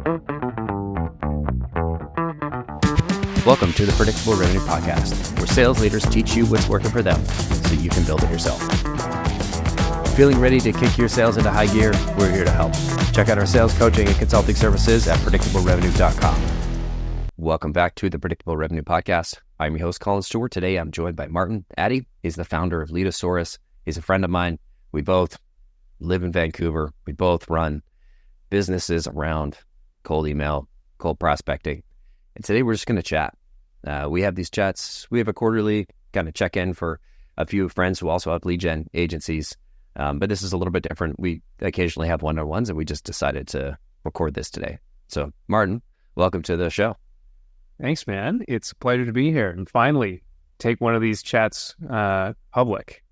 Welcome to the Predictable Revenue Podcast, where sales leaders teach you what's working for them so you can build it yourself. Feeling ready to kick your sales into high gear? We're here to help. Check out our sales coaching and consulting services at predictablerevenue.com. Welcome back to the Predictable Revenue Podcast. I'm your host, Colin Stewart. Today, I'm joined by Martin Adey. He's the founder of Leadosaurus. He's a friend of mine. We both live in Vancouver. We both run businesses around cold email, cold prospecting. And today we're just going to chat. We have these chats. We have a quarterly kind of check-in for a few friends who also have lead gen agencies. But this is a little bit different. We occasionally have one-on-ones, and we just decided to record this today. So, Martin, welcome to the show. Thanks, man. It's a pleasure to be here and finally take one of these chats public.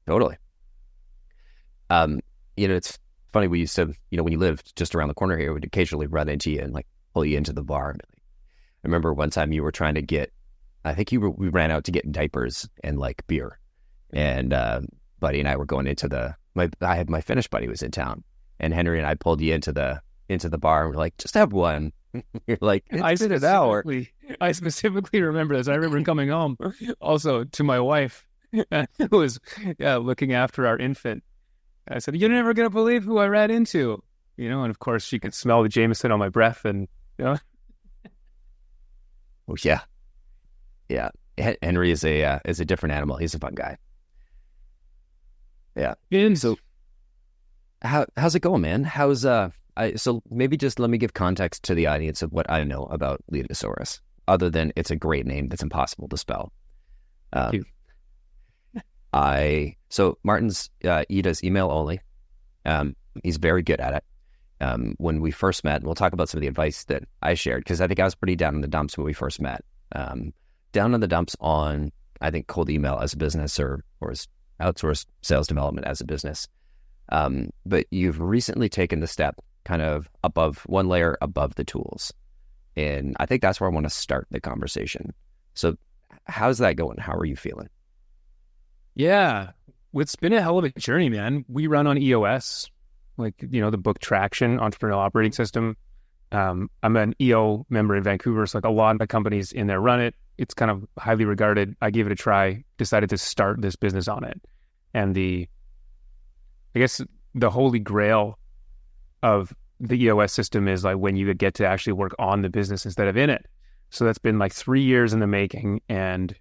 Totally. It's funny. We used to, when you lived just around the corner here, we'd occasionally run into you and pull you into the bar. I remember one time you were trying to get, we ran out to get diapers and beer, and Buddy and I were going into I had my Finnish buddy was in town, and Henry and I pulled you into the bar, and we're like, just have one. You're like, it's been an hour. I specifically remember this. I remember coming home also to my wife, who was looking after our infant. I said, "You're never gonna believe who I ran into," and of course she could smell the Jameson on my breath, and Oh, yeah. Henry is a different animal. He's a fun guy. Yeah. And so, how's it going, man? So maybe just let me give context to the audience of what I know about Leadosaurus, other than it's a great name that's impossible to spell. Thank you. So Martin's he does email only. He's very good at it. When we first met, we'll talk about some of the advice that I shared, because I think I was pretty down in the dumps when we first met. Down in the dumps on, I think, cold email as a business or as outsourced sales development as a business. But you've recently taken the step kind of one layer above the tools. And I think that's where I want to start the conversation. So how's that going? How are you feeling? Yeah, it's been a hell of a journey, man. We run on EOS, the book Traction, Entrepreneurial Operating System. I'm an EO member in Vancouver, so a lot of the companies in there run it. It's kind of highly regarded. I gave it a try, decided to start this business on it. And I guess the holy grail of the EOS system is when you get to actually work on the business instead of in it. So that's been 3 years in the making, and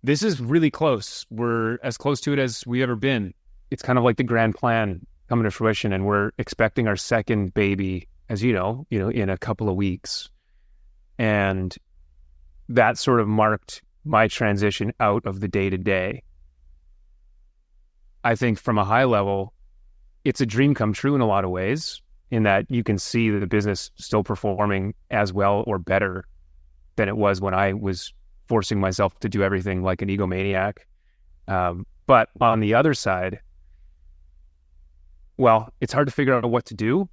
this is really close. We're as close to it as we've ever been. It's kind of like the grand plan coming to fruition, and we're expecting our second baby, as you know, in a couple of weeks. And that sort of marked my transition out of the day-to-day. I think from a high level, it's a dream come true in a lot of ways, in that you can see that the business still performing as well or better than it was when I was forcing myself to do everything like an egomaniac. But on the other side, it's hard to figure out what to do.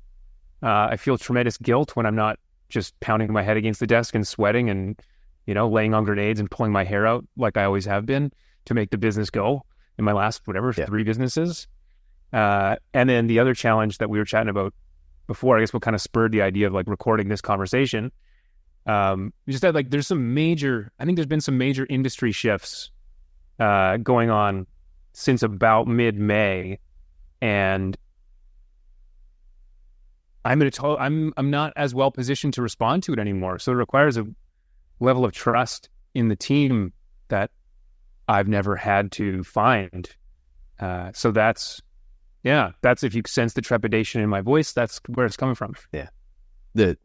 I feel tremendous guilt when I'm not just pounding my head against the desk and sweating and, laying on grenades and pulling my hair out like I always have been to make the business go in my last, 3 businesses. And then the other challenge that we were chatting about before, I guess what kind of spurred the idea of recording this conversation, just that there's been some major industry shifts going on since about mid-May, and I'm not as well positioned to respond to it anymore. So it requires a level of trust in the team that I've never had to find. So that's if you sense the trepidation in my voice, that's where it's coming from. Yeah. The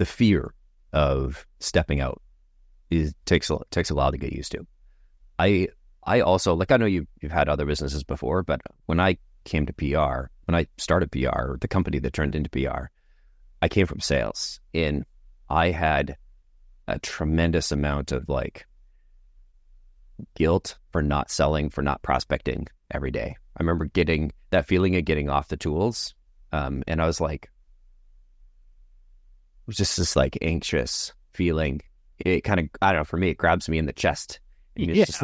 fear of stepping out takes a while to get used to. I also, I know you've had other businesses before, but when I came to PR, when I started PR, the company that turned into PR, I came from sales, and I had a tremendous amount of guilt for not selling, for not prospecting every day. I remember getting that feeling of getting off the tools. And I was it was just this anxious feeling. It kind of, I don't know, for me, it grabs me in the chest. And it's just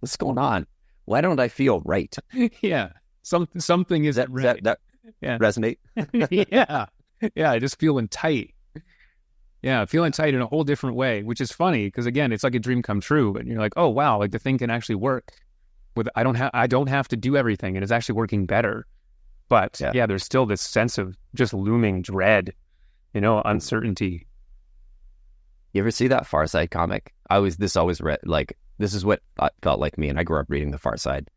what's going on? Why don't I feel right? Yeah. Something is that Yeah. resonate? Yeah. Yeah. Just feeling tight. Yeah. Feeling tight in a whole different way, which is funny because again, it's like a dream come true. And you're like, oh wow, like the thing can actually work with, I don't have to do everything and it's actually working better. But yeah, there's still this sense of just looming dread, uncertainty. You ever see that Far Side comic? This is what felt like me, and I grew up reading the Far Side.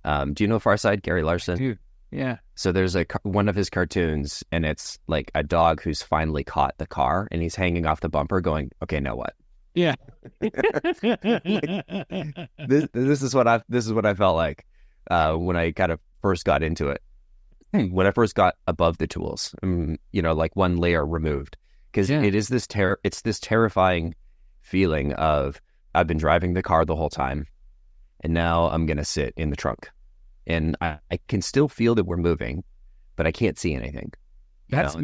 Do you know Far Side, Gary Larson? Dude, yeah. So there's one of his cartoons, and it's like a dog who's finally caught the car, and he's hanging off the bumper going, okay, now what? Yeah. This is what I felt like when I kind of first got into it. When I first got above the tools, like one layer removed, because it is this it's this terrifying feeling of I've been driving the car the whole time, and now I'm going to sit in the trunk, and I can still feel that we're moving, but I can't see anything. That's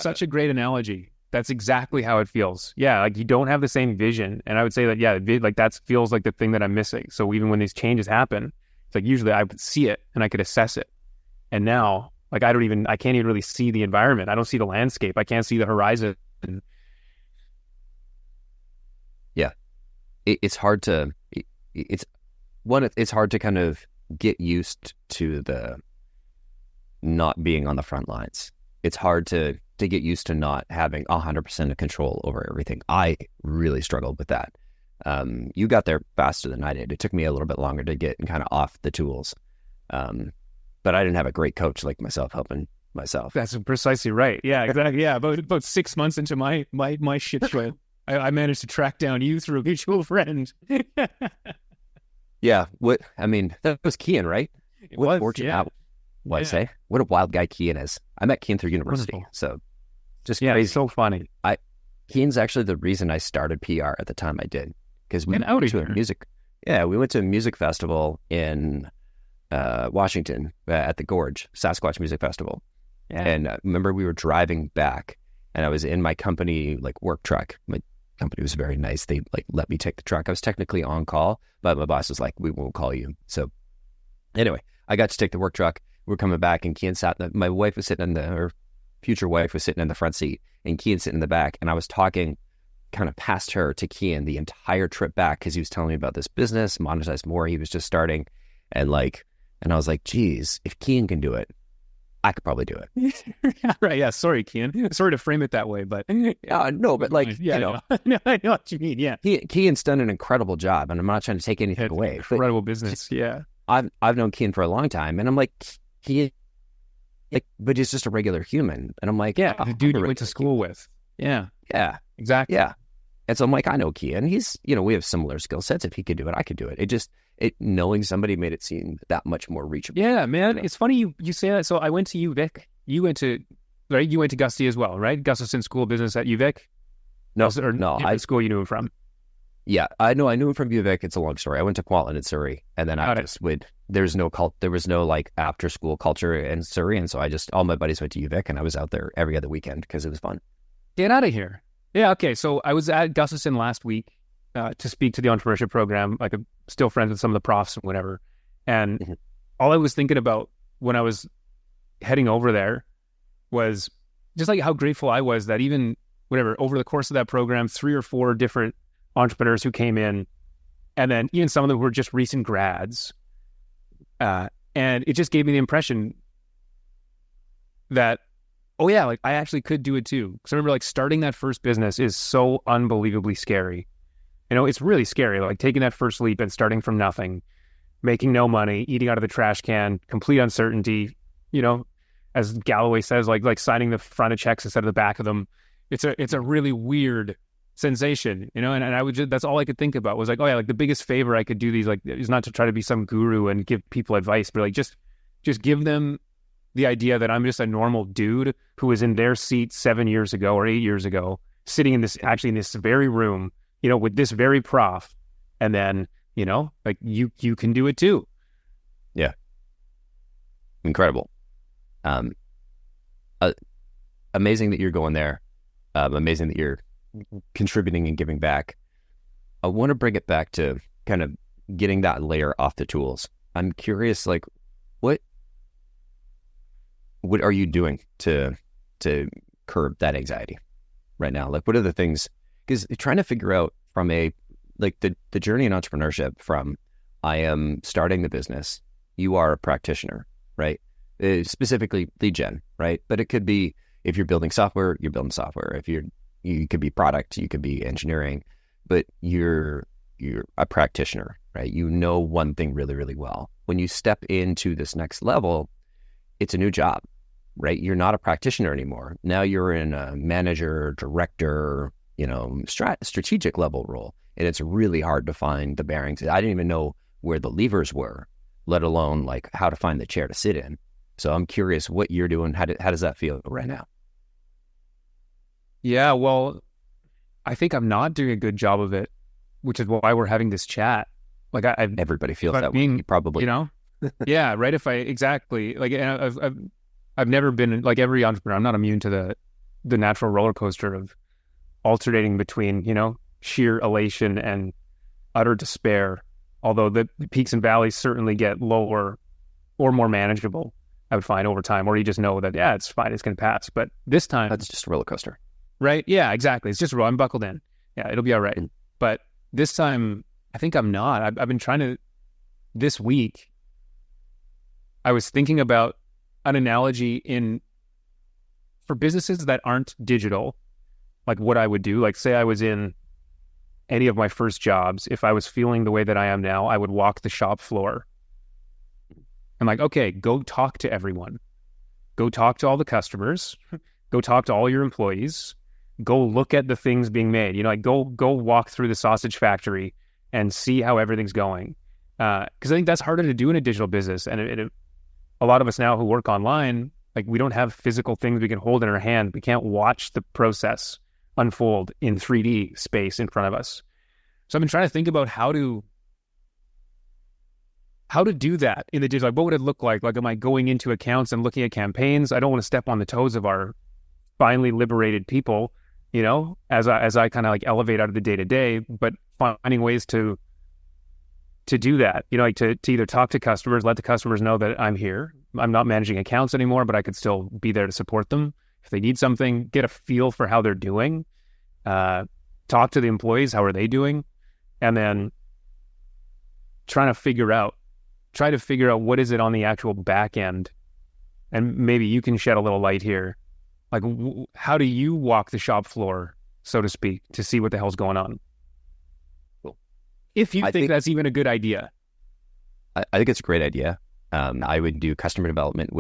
such a great analogy. That's exactly how it feels. Yeah, like you don't have the same vision, and I would say that like that feels like the thing that I'm missing. So even when these changes happen, it's like usually I would see it and I could assess it, and now. Like I can't even really see the environment. I don't see the landscape. I can't see the horizon. Yeah. It's hard to kind of get used to the not being on the front lines. It's hard to get used to not having 100% of control over everything. I really struggled with that. You got there faster than I did. It took me a little bit longer to get kind of off the tools. But I didn't have a great coach like myself helping myself. That's precisely right. Yeah, exactly. Yeah, about 6 months into my shit show, I managed to track down you through a mutual friend. Yeah, that was Kian, right? What a wild guy Kian is. I met Kian through university, Wonderful. So just crazy. It's so funny. Kian's actually the reason I started PR at the time I did, because we went to a music. Yeah, we went to a music festival in Washington at the Gorge, Sasquatch Music Festival. Yeah. And remember we were driving back and I was in my company work truck. My company was very nice. They let me take the truck. I was technically on call, but my boss was like, we won't call you. So anyway, I got to take the work truck. We're coming back and Kian my wife was sitting her future wife was sitting in the front seat and Kian sitting in the back. And I was talking kind of past her to Kian the entire trip back because he was telling me about this business, Monetize More. He was just starting and I was like, geez, if Kian can do it, I could probably do it. Yeah, right. Yeah. Sorry, Kian. Sorry to frame it that way, but no, but no, I know what you mean. Yeah. Kian's done an incredible job and I'm not trying to take anything away. Incredible business. Yeah. I've known Kian for a long time and I'm like, but he's just a regular human. And I'm like, yeah, the dude you went to school with. Yeah. Yeah. Exactly. Yeah. And so I'm like, I know Kian. He's, we have similar skill sets. If he could do it, I could do it. Knowing somebody made it seem that much more reachable. Yeah, man. It's funny you say that. So I went to UVic. You went to Gusty as well, right? Gustafson School of Business at UVic? No. School you knew him from? Yeah, I knew him from UVic. It's a long story. I went to Kwantlen in Surrey, and then there was no after school culture in Surrey, and so all my buddies went to UVic, and I was out there every other weekend because it was fun. Get out of here. Yeah, okay. So I was at Gustafson last week to speak to the entrepreneurship program. I'm still friends with some of the profs and whatever. And all I was thinking about when I was heading over there was just how grateful I was that even over the course of that program, 3 or 4 different entrepreneurs who came in, and then even some of them were just recent grads. And it just gave me the impression that, oh yeah, I actually could do it too. Because I remember starting that first business is so unbelievably scary. It's really scary, taking that first leap and starting from nothing, making no money, eating out of the trash can, complete uncertainty, as Galloway says, like signing the front of checks instead of the back of them. It's a really weird sensation, and I would that's all I could think about was the biggest favor I could do these is not to try to be some guru and give people advice, but just give them the idea that I'm just a normal dude who was in their seat 7 years ago or 8 years ago, sitting in this very room, with this very prof, and then, you can do it too. Yeah. Incredible. Amazing that you're going there. Amazing that you're contributing and giving back. I want to bring it back to kind of getting that layer off the tools. I'm curious, what are you doing to curb that anxiety right now? Like, what are the things? Because trying to figure out from the journey in entrepreneurship from I am starting the business, you are a practitioner, right? Specifically lead gen, right? But it could be if you're building software, you're building software. If you could be product, you could be engineering, but you're a practitioner, right? You know one thing really, really well. When you step into this next level, it's a new job, right? You're not a practitioner anymore. Now you're in a manager, director, strategic level role. And it's really hard to find the bearings. I didn't even know where the levers were, let alone like how to find the chair to sit in. So I'm curious what you're doing. How does that feel right now? Yeah, well, I think I'm not doing a good job of it, which is why we're having this chat. Like Everybody feels that way. You probably, yeah, right. Exactly. Like I've never been like every entrepreneur. I'm not immune to the natural roller coaster of alternating between, sheer elation and utter despair. Although the peaks and valleys certainly get lower or more manageable, I would find over time, or you just know that, yeah, it's fine, it's going to pass. But this time, that's just a roller coaster. Right? Yeah, exactly. It's just I'm buckled in. Yeah, it'll be all right. But this time, I think I'm not. I've been trying to, this week, I was thinking about an analogy for businesses that aren't digital, like what I would do. Like say I was in any of my first jobs, if I was feeling the way that I am now, I would walk the shop floor. I'm like, okay, go talk to everyone. Go talk to all the customers. Go talk to all your employees. Go look at the things being made. Go walk through the sausage factory and see how everything's going. Because I think that's harder to do in a digital business. And a lot of us now who work online, like we don't have physical things we can hold in our hand. We can't watch the process unfold in 3D space in front of us. So I've been trying to think about how to do that in the digital. Like, what would it look like? Like, am I going into accounts and looking at campaigns? I don't want to step on the toes of our finally liberated people, as I kind of like elevate out of the day to day, but finding ways to do that, like to either talk to customers, let the customers know that I'm here. I'm not managing accounts anymore, but I could still be there to support them if they need something, get a feel for how they're doing, talk to the employees, how are they doing? And then try to figure out what is it on the actual back end. And maybe you can shed a little light here. Like, how do you walk the shop floor, so to speak, to see what the hell's going on? Cool. If you think that's even a good idea. I think it's a great idea. I would do customer development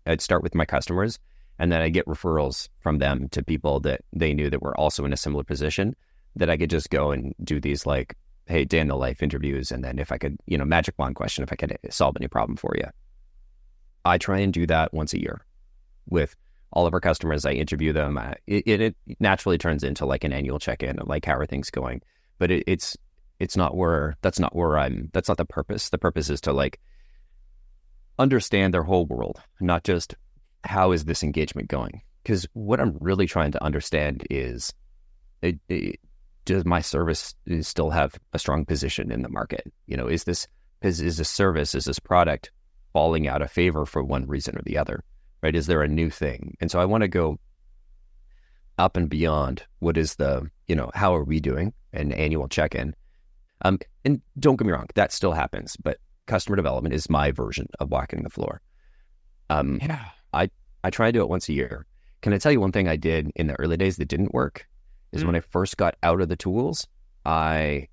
I'd start with my customers, and then I get referrals from them to people that they knew that were also in a similar position, that I could just go and do these like, hey, day in the life interviews. And then if I could, magic wand question, if I could solve any problem for you. I try and do that once a year with all of our customers. I interview them. It naturally turns into like an annual check-in of like, how are things going? But that's not the purpose. The purpose is to like understand their whole world, not just how is this engagement going? Because what I'm really trying to understand is, does my service still have a strong position in the market? Is this service, is this product falling out of favor for one reason or the other? Right? Is there a new thing? And so I want to go up and beyond what is how are we doing, an annual check-in. And don't get me wrong, that still happens, but customer development is my version of walking the floor. I try to do it once a year. Can I tell you one thing I did in the early days that didn't work? Is when I first got out of the tools, what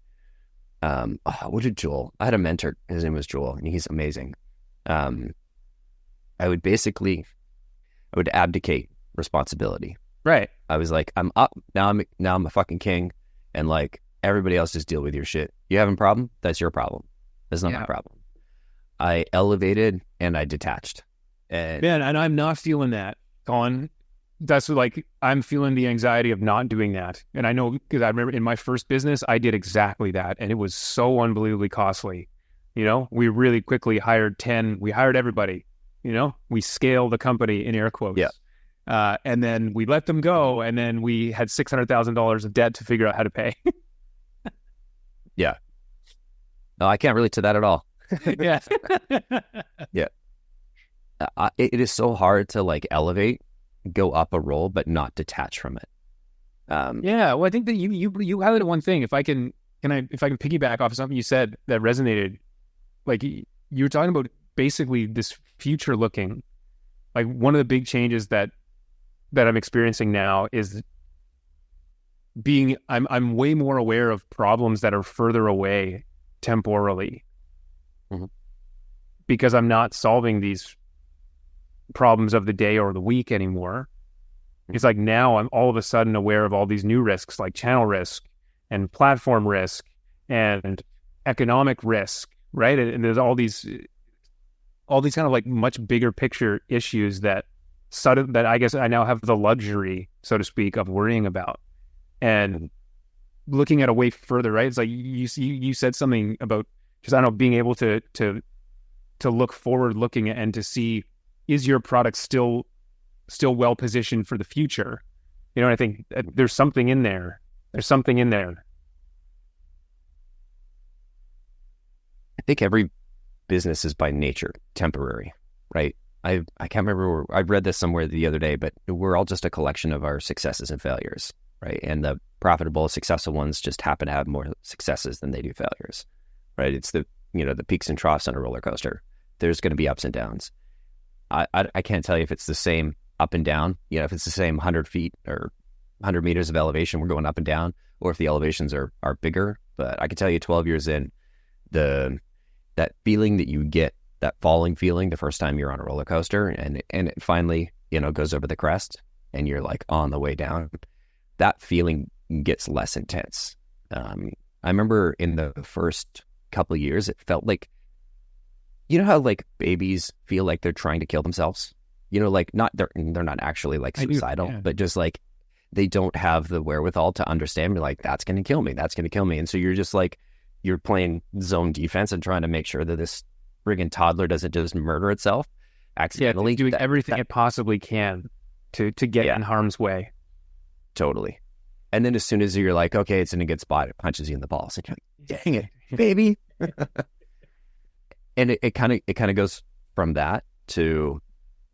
did Joel? I had a mentor. His name was Joel, and he's amazing. I would abdicate responsibility. Right. I was like, I'm up now. I'm a fucking king, and like everybody else just deal with your shit. You having a problem? That's your problem. That's not my problem. I elevated and I detached. And I'm not feeling that, Colin. That's like, I'm feeling the anxiety of not doing that. And I know, because I remember in my first business, I did exactly that. And it was so unbelievably costly. We really quickly hired everybody, we scaled the company in air quotes. Yeah. And then we let them go. And then we had $600,000 of debt to figure out how to pay. Yeah. No, I can't relate to that at all. Yeah. Yeah. it is so hard to like elevate, go up a role, but not detach from it. Well, I think that you highlighted one thing. If I can piggyback off of something you said that resonated, like you were talking about basically this future looking. Like one of the big changes that I'm experiencing now is I'm way more aware of problems that are further away temporally, because I'm not solving these problems of the day or the week anymore. It's like now I'm all of a sudden aware of all these new risks, like channel risk and platform risk and economic risk, right? And there's all these kind of like much bigger picture issues that I guess I now have the luxury, so to speak, of worrying about and looking at a way further, right? It's like you said something about just, I don't know, being able to look forward looking and to see, is your product still well positioned for the future? You know, I think there's something in there. There's something in there. I think every business is by nature temporary, right? I can't remember I've read this somewhere the other day, but we're all just a collection of our successes and failures, right? And the profitable, successful ones just happen to have more successes than they do failures, right? It's the peaks and troughs on a roller coaster. There's going to be ups and downs. I can't tell you if it's the same up and down, if it's the same 100 feet or 100 meters of elevation, we're going up and down, or if the elevations are bigger. But I can tell you 12 years in, that feeling that you get, that falling feeling the first time you're on a roller coaster and it finally, goes over the crest and you're like on the way down, that feeling gets less intense. I remember in the first couple of years, it felt like, how like babies feel like they're trying to kill themselves, like they're not actually like suicidal, but just like they don't have the wherewithal to understand, be like, that's going to kill me. That's going to kill me. And so you're just like, you're playing zone defense and trying to make sure that this friggin' toddler doesn't just murder itself accidentally. Yeah, doing everything it possibly can to get in harm's way. Totally. And then as soon as you're like, okay, it's in a good spot, it punches you in the balls. And you're like, dang it, baby. And it kind of goes from that to,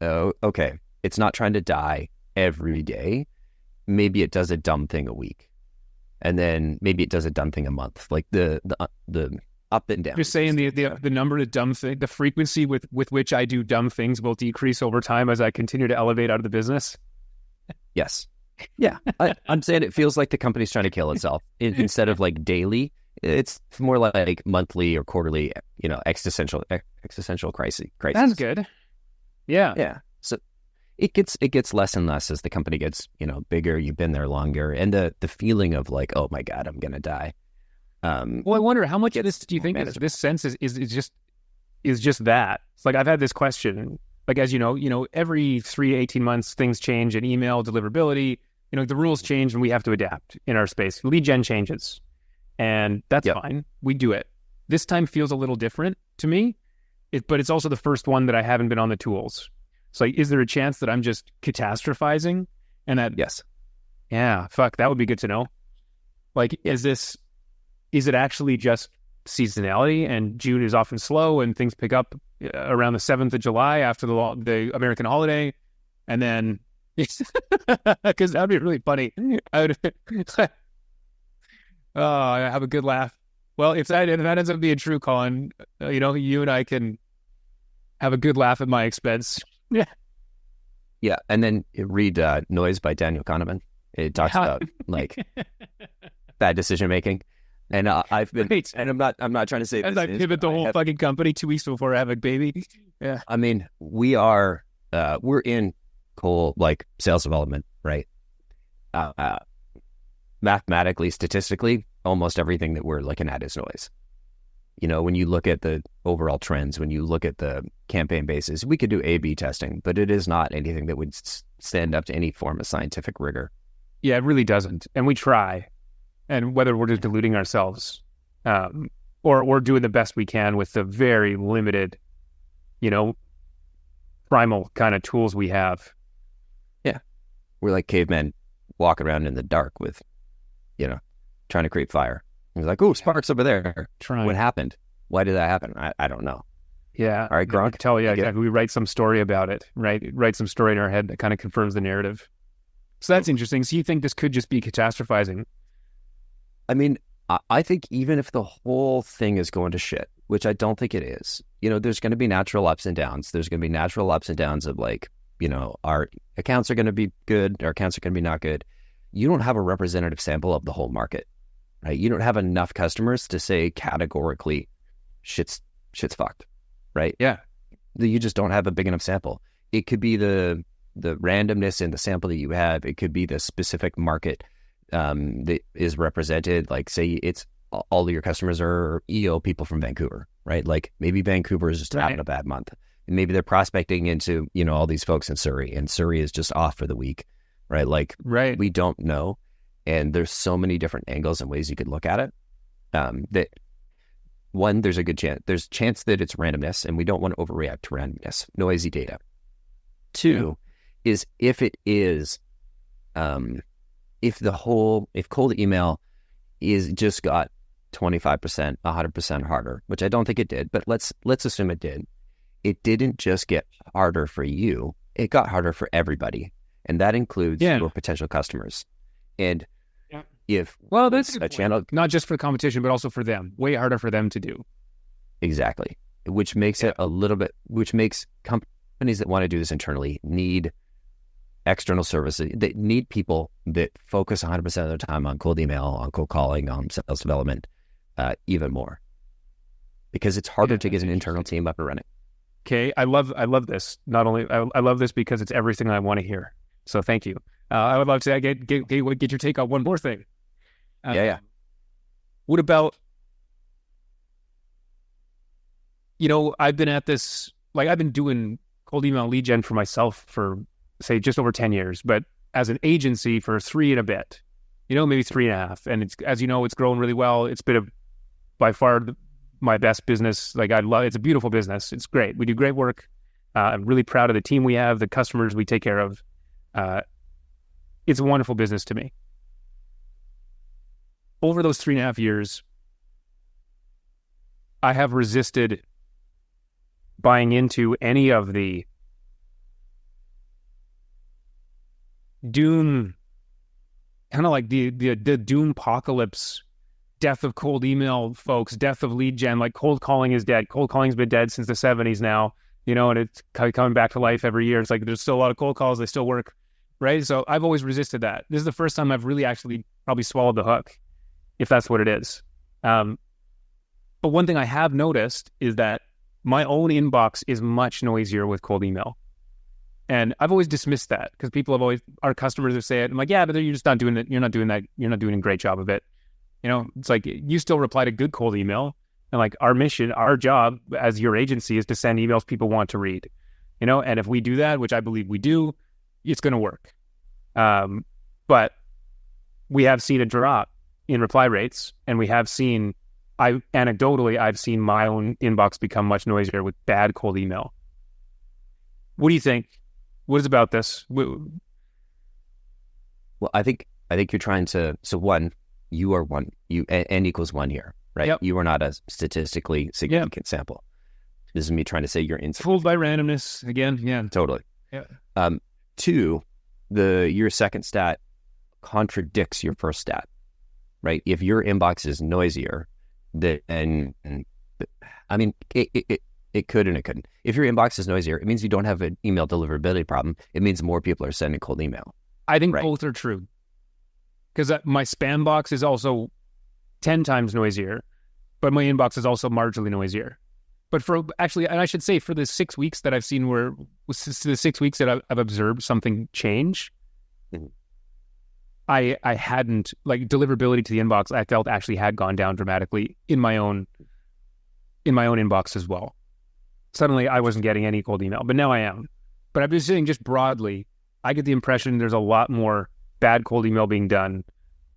oh, okay, it's not trying to die every day. Maybe it does a dumb thing a week. And then maybe it does a dumb thing a month. Like the up and down. You're saying the number of dumb things, the frequency with which I do dumb things will decrease over time as I continue to elevate out of the business? Yes. Yeah. I'm saying it feels like the company's trying to kill itself instead of like daily. It's more like monthly or quarterly, existential crisis. That's good. Yeah. Yeah. So it gets less and less as the company gets, bigger. You've been there longer, and the feeling of like, oh my God, I'm gonna die. Well, I wonder how much of this do you think this sense is just that? It's like I've had this question, like, as you know, every 3 to 18 months things change in email deliverability. The rules change and we have to adapt in our space. Lead gen changes, and that's fine. We do it. This time feels a little different to me, but it's also the first one that I haven't been on the tools. So, like, is there a chance that I'm just catastrophizing? And that, yes, yeah, fuck, that would be good to know. Like, is it actually just seasonality, and June is often slow, and things pick up around the 7th of July after the American holiday, and then because that'd be really funny. I have a good laugh. Well, if that ends up being true, Colin, you and I can have a good laugh at my expense. Yeah. Yeah. And then read Noise by Daniel Kahneman. It talks about like bad decision making. And I've been, and I'm not trying to say as I pivot the whole fucking company 2 weeks before I have a baby. Yeah. I mean, we're in cool, like, sales development, right? Mathematically, statistically, almost everything that we're looking at is noise. When you look at the overall trends, when you look at the campaign basis, we could do A/B testing, but it is not anything that would stand up to any form of scientific rigor. Yeah, it really doesn't. And we try. And whether we're just deluding ourselves or doing the best we can with the very limited, primal kind of tools we have. Yeah. We're like cavemen walking around in the dark with, trying to create fire. He's like, oh, sparks over there. Trying. What happened? Why did that happen? I don't know. Yeah. All right, I Gronk. can tell you You get it? exactly. We write some story about it, right? Write some story in our head that kind of confirms the narrative. So that's interesting. So you think this could just be catastrophizing? I mean, I think even if the whole thing is going to shit, which I don't think it is, there's going to be natural ups and downs. There's going to be natural ups and downs of like, our accounts are going to be good, our accounts are going to be not good. You don't have a representative sample of the whole market, right? You don't have enough customers to say categorically shit's fucked, right? Yeah. You just don't have a big enough sample. It could be the randomness in the sample that you have. It could be the specific market that is represented. Like, say it's all of your customers are EO people from Vancouver, right? Like maybe Vancouver is just having a bad month. And maybe they're prospecting into, all these folks in Surrey, and Surrey is just off for the week, right? Like, Right. we don't know. And there's so many different angles and ways you could look at it. That one, there's a chance that it's randomness, and we don't want to overreact to randomness, noisy data. Two is if it is, if cold email is just got 25%, 100% harder, which I don't think it did, but let's assume it did. It didn't just get harder for you, it got harder for everybody. And that includes your potential customers. And if that's a channel, not just for the competition, but also for them, way harder for them to do. Exactly. Which makes it which makes companies that want to do this internally need external services. They need people that focus 100% of their time on cold email, on cold calling, on sales development, even more, because it's harder to get an internal team up and running. Okay. I love this. Not only, I love this because it's everything I want to hear. So thank you. I would love to get your take on one more thing. What about, I've been at this, like I've been doing cold email lead gen for myself for say just over 10 years, but as an agency for 3 and a bit, maybe 3.5. And it's, as it's grown really well. It's been by far my best business. Like it's a beautiful business. It's great. We do great work. I'm really proud of the team we have, the customers we take care of. It's a wonderful business to me. Over those 3.5 years, I have resisted buying into any of the doom, kind of like the doom apocalypse, death of cold email folks, death of lead gen. Like cold calling is dead. Cold calling's been dead since the 70s now, and it's coming back to life every year. It's like there's still a lot of cold calls. They still work, right? So I've always resisted that. This is the first time I've really actually probably swallowed the hook, if that's what it is. But one thing I have noticed is that my own inbox is much noisier with cold email. And I've always dismissed that because our customers have said, I'm like, yeah, but you're just not doing it. You're not doing that. You're not doing a great job of it. It's like you still reply to good cold email. And like our mission, our job as your agency is to send emails people want to read, and if we do that, which I believe we do, it's going to work. But we have seen a drop in reply rates, and we have seen, anecdotally, I've seen my own inbox become much noisier with bad cold email. What do you think? What is about this? Well, I think you're trying to, so one, you are one, n equals 1 here, right? Yep. You are not a statistically significant sample. This is me trying to say you're fooled by randomness again. Yeah, totally. Yeah. 2, your second stat contradicts your first stat, right? If your inbox is noisier, then I mean, it could and it couldn't. If your inbox is noisier, it means you don't have an email deliverability problem. It means more people are sending cold email. I think both are true. Because my spam box is also 10 times noisier, but my inbox is also marginally noisier. But and I should say for the 6 weeks that I've seen the 6 weeks that I've observed something change, mm-hmm. I hadn't, like, deliverability to the inbox, I felt actually had gone down dramatically in my own inbox as well. Suddenly I wasn't getting any cold email, but now I am. But I'm just saying, just broadly, I get the impression there's a lot more bad cold email being done.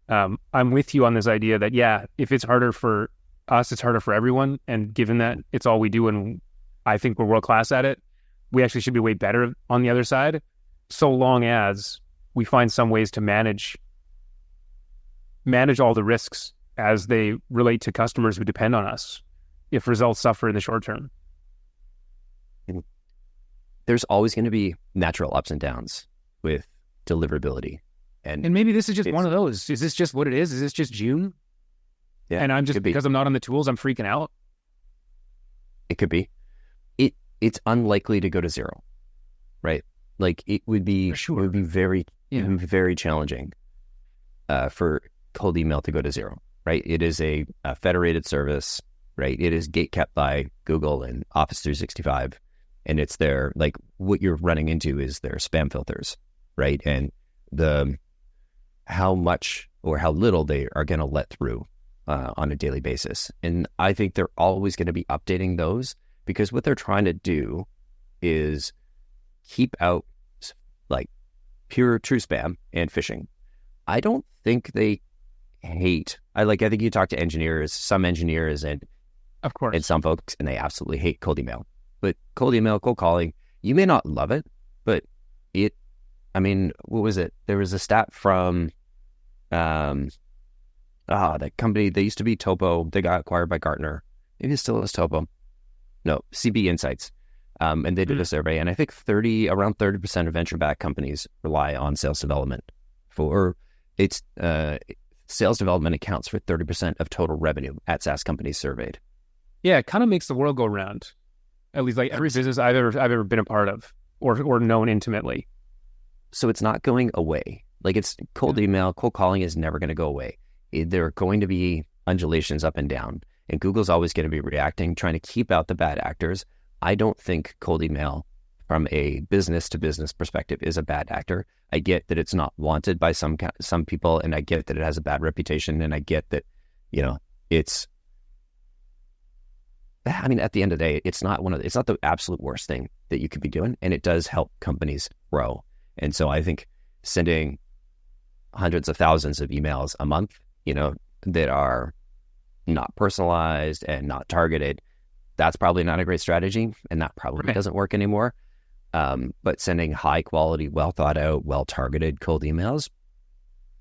I'm with you on this idea that, if it's harder for us, it's harder for everyone. And given that it's all we do and I think we're world-class at it, we actually should be way better on the other side, so long as we find some ways to manage all the risks as they relate to customers who depend on us if results suffer in the short term. there's always going to be natural ups and downs with deliverability. And maybe this is just one of those. Is this just what it is? Is this just June? Yeah, and I'm just, because I'm not on the tools, I'm freaking out. It could be. It's unlikely to go to zero, right? Like it would be, For sure. it would be very challenging for cold email to go to zero, right? It is a federated service, right? It is gate kept by Google and Office 365, and it's their, like, what you're running into is their spam filters, right? And how much or how little they are going to let through on a daily basis. And I think they're always going to be updating those, because what they're trying to do is keep out like pure true spam and phishing. I don't think they hate, I think you talk to some engineers and of course, and some folks, and they absolutely hate cold email. But cold email, cold calling, you may not love it, but what was it? There was a stat from that company. They used to be Topo. They got acquired by Gartner. Maybe it still is Topo. No, CB Insights. And they did a survey, and I think around 30% of venture-backed companies rely on sales development for its sales development accounts for 30% of total revenue at SaaS companies surveyed. Yeah, it kind of makes the world go round. At least like every business I've ever been a part of or known intimately. So it's not going away. Like, it's cold email, cold calling is never going to go away. There are going to be undulations up and down, and Google's always going to be reacting, trying to keep out the bad actors. I don't think cold email from a business to business perspective is a bad actor. I get that it's not wanted by some people, and I get that it has a bad reputation, and I get that, at the end of the day, it's not the absolute worst thing that you could be doing, and it does help companies grow. And so I think sending hundreds of thousands of emails a month, that are not personalized and not targeted, that's probably not a great strategy, and that probably doesn't work anymore. But sending high quality, well thought out, well targeted cold emails,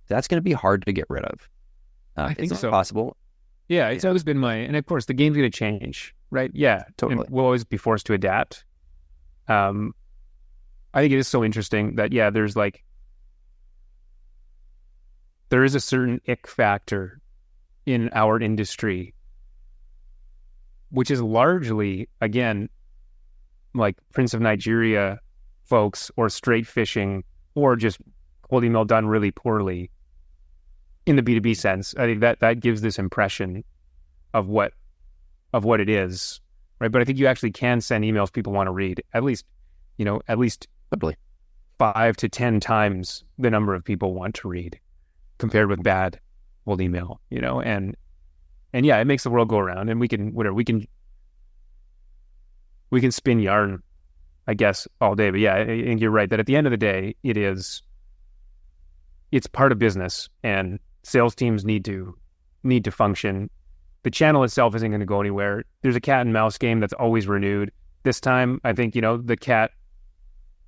that's going to be hard to get rid of. I think it's so. Possible. Yeah, it's always been and of course the game's going to change, right? Yeah, totally. And we'll always be forced to adapt. I think it is so interesting that, there is a certain ick factor in our industry, which is largely, again, like Prince of Nigeria folks, or straight phishing, or just cold email done really poorly in the B2B sense. I think that gives this impression of what it is, right? But I think you actually can send emails people want to read, at least Probably 5 to 10 times the number of people want to read compared with bad cold email, and yeah, it makes the world go around, and we can spin yarn, I guess, all day. But yeah, and you're right that at the end of the day, it's part of business, and sales teams need to function. The channel itself isn't going to go anywhere. There's a cat and mouse game that's always renewed. This time, I think, the cat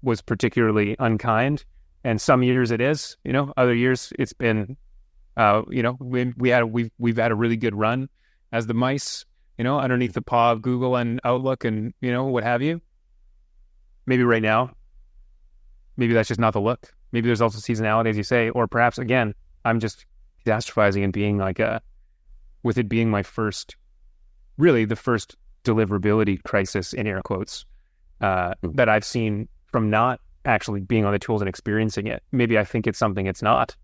was particularly unkind, and some years it is, other years it's been, we've had a really good run as the mice, underneath the paw of Google and Outlook and, what have you. Maybe right now, maybe that's just not the look. Maybe there's also seasonality, as you say, or perhaps, again, I'm just catastrophizing and being with it being my first deliverability crisis, in air quotes, that I've seen from not actually being on the tools and experiencing it. Maybe I think it's something it's not.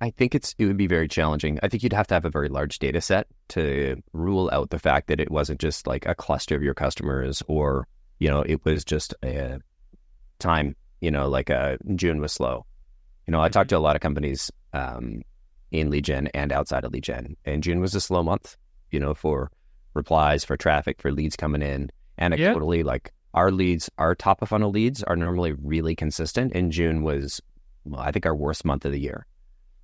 I think it would be very challenging. I think you'd have to have a very large data set to rule out the fact that it wasn't just like a cluster of your customers, or, it was just a time, June was slow. I talked to a lot of companies in lead gen and outside of lead gen, and June was a slow month, for replies, for traffic, for leads coming in. Anecdotally, like our top of funnel leads are normally really consistent, and June was, I think, our worst month of the year.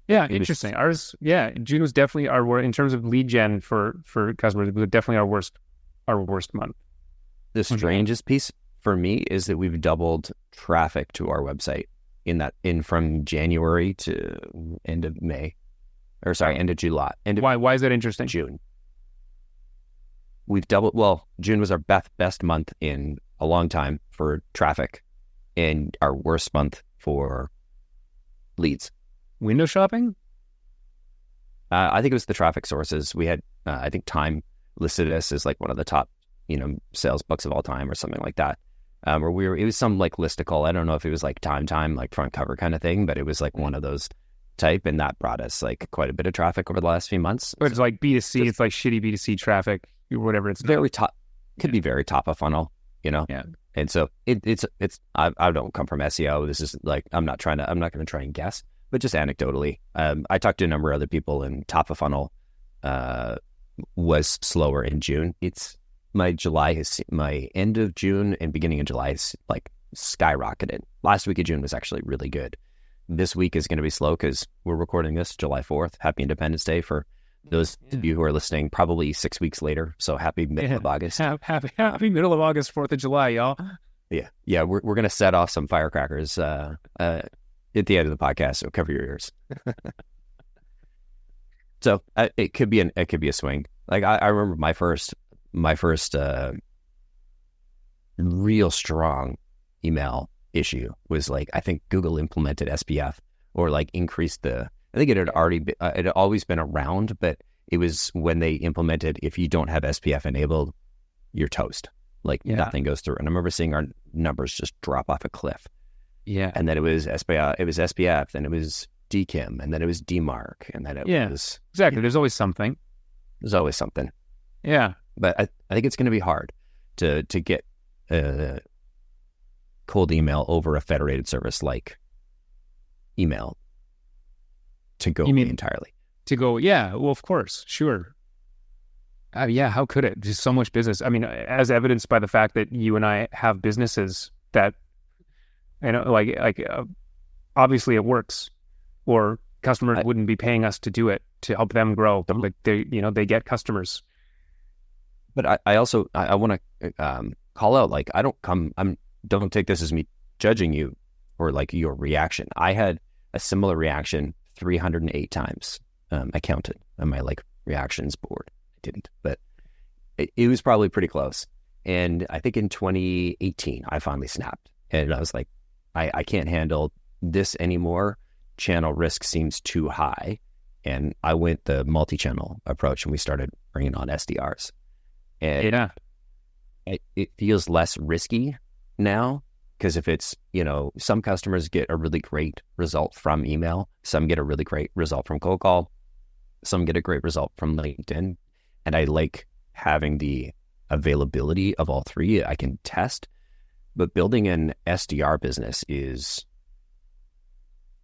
Yeah, interesting. June was definitely our worst in terms of lead gen for customers. It was definitely our worst month. The strangest piece for me is that we've doubled traffic to our website from January to end of May, end of July. Why is that interesting? June. we've doubled. Well, June was our best month in a long time for traffic, and our worst month for leads. Window shopping? I think it was the traffic sources. We had, I think Time listed us as like one of the top, sales books of all time or something like that. Or it was some like listicle. I don't know if it was like Time, like front cover kind of thing, but it was like one of those type, and that brought us like quite a bit of traffic over the last few months. But it's like B2C, it's like shitty B2C traffic, or whatever. It's very top, could be very top of funnel, Yeah. And so it's I don't come from SEO. This is like, I'm not going to try and guess, but just anecdotally, I talked to a number of other people, and top of funnel was slower in June. My end of June and beginning of July is like skyrocketed. Last week of June was actually really good. This week is going to be slow because we're recording this July 4th. Happy Independence Day for those of you who are listening, probably 6 weeks later. So happy middle of August. Happy middle of August, 4th of July, y'all. Yeah. We're going to set off some firecrackers at the end of the podcast. So cover your ears. So it could be a swing. Like I remember my first real strong email issue was like, I think Google implemented SPF, or like increased I think it had always been around, but it was when they implemented, if you don't have SPF enabled, you're toast. Like nothing goes through. And I remember seeing our numbers just drop off a cliff. Yeah. And then it was SPF, then it was DKIM, and then it was DMARC, and then it was... Exactly. There's always something. There's always something. Yeah. But I think it's going to be hard to get cold email over a federated service like email to go entirely. To go, yeah. Well, of course. Sure. How could it? Just so much business. I mean, as evidenced by the fact that you and I have businesses that, obviously it works, or customers wouldn't be paying us to do it to help them grow. Like they get customers. But I also want to call out, like, don't take this as me judging you or like your reaction. I had a similar reaction 308 times. I counted on my like reactions board. I didn't, but it was probably pretty close. And I think in 2018, I finally snapped, and I was like, I can't handle this anymore. Channel risk seems too high. And I went the multi-channel approach, and we started bringing on SDRs. And it feels less risky now, because if it's, some customers get a really great result from email, some get a really great result from cold call, some get a great result from LinkedIn. And I like having the availability of all three. I can test, but building an SDR business is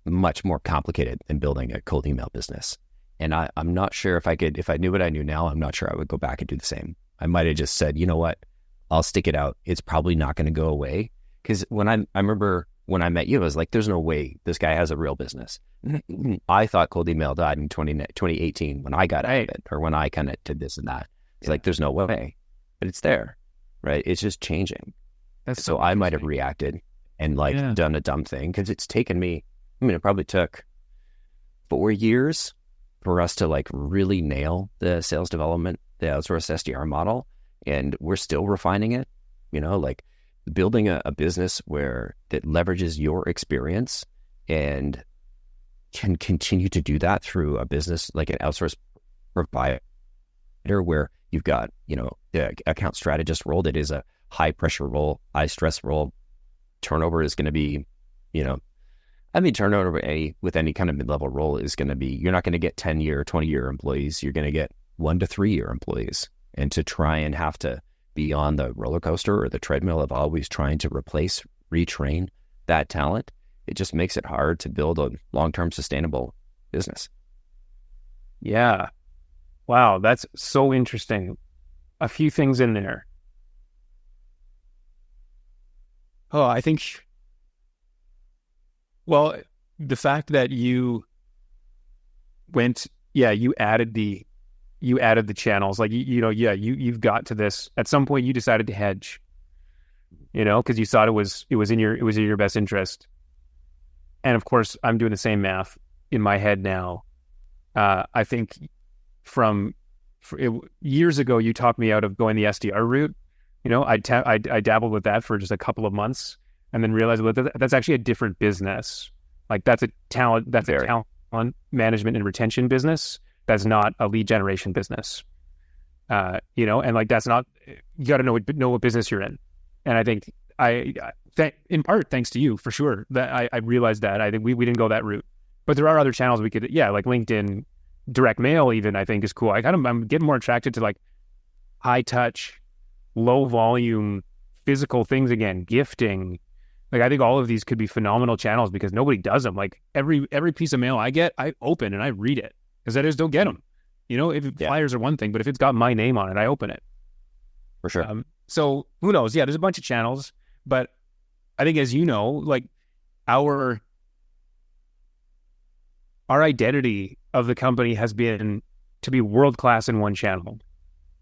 much more complicated than building a cold email business. And I'm not sure if I knew what I knew now, I'm not sure I would go back and do the same. I might have just said, you know what, I'll stick it out. It's probably not going to go away. Because I remember when I met you, I was like, there's no way this guy has a real business. I thought cold email died in 2018 when I got out of it, or when I kind of did this and that. It's like, there's no way, but it's there, right? It's just changing. So I might have reacted and done a dumb thing, because it's taken me, it probably took 4 years for us to like really nail the sales development, the outsourced SDR model. And we're still refining it, like building a business that leverages your experience and can continue to do that through a business like an outsourced provider, where you've got, the account strategist role that is a high pressure role, high stress role. Turnover is going to be, turnover with any kind of mid-level role is going to be, you're not going to get 10-year, 20-year employees. You're going to get 1 to 3 year employees. And to try and have to be on the roller coaster or the treadmill of always trying to replace, retrain that talent, it just makes it hard to build a long-term sustainable business. Yeah. Wow, that's so interesting. A few things in there. Oh, I think, well, the fact that you added the channels, like, you've got to this. At some point you decided to hedge, because you thought it was in your best interest. And of course, I'm doing the same math in my head now. I think from years ago, you talked me out of going the SDR route. I dabbled with that for just a couple of months, and then realized that's actually a different business. Like that's a talent management and retention business. That's not a lead generation business. And like that's not, you got to know what business you're in. And I think in part thanks to you for sure that I realized that. I think we didn't go that route, but there are other channels we could, like LinkedIn, direct mail even, I think is cool. I'm getting more attracted to like high touch, low volume, physical things again, gifting. Like I think all of these could be phenomenal channels because nobody does them. Like every piece of mail I get, I open and I read it because I just don't get them. Flyers are one thing, but if it's got my name on it, I open it. For sure. So who knows? Yeah, there's a bunch of channels, but I think as you know, like our identity of the company has been to be world-class in one channel.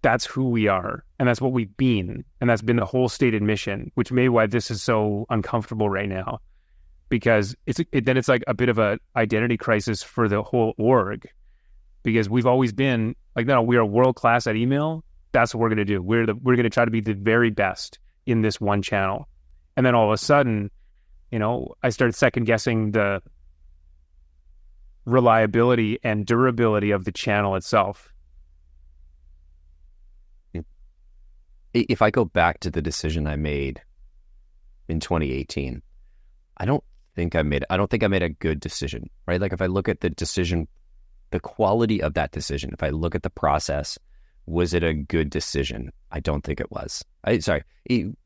That's who we are, and that's what we've been, and that's been the whole stated mission, which may be why this is so uncomfortable right now, because it's like a bit of a identity crisis for the whole org, because we've always been like, no, we are world-class at email. That's what we're going to do. We're going to try to be the very best in this one channel. And then all of a sudden, I started second guessing the reliability and durability of the channel itself. If I go back to the decision I made in 2018, I don't think I made a good decision, right? Like if I look at the decision, the quality of that decision, if I look at the process, was it a good decision? I don't think it was.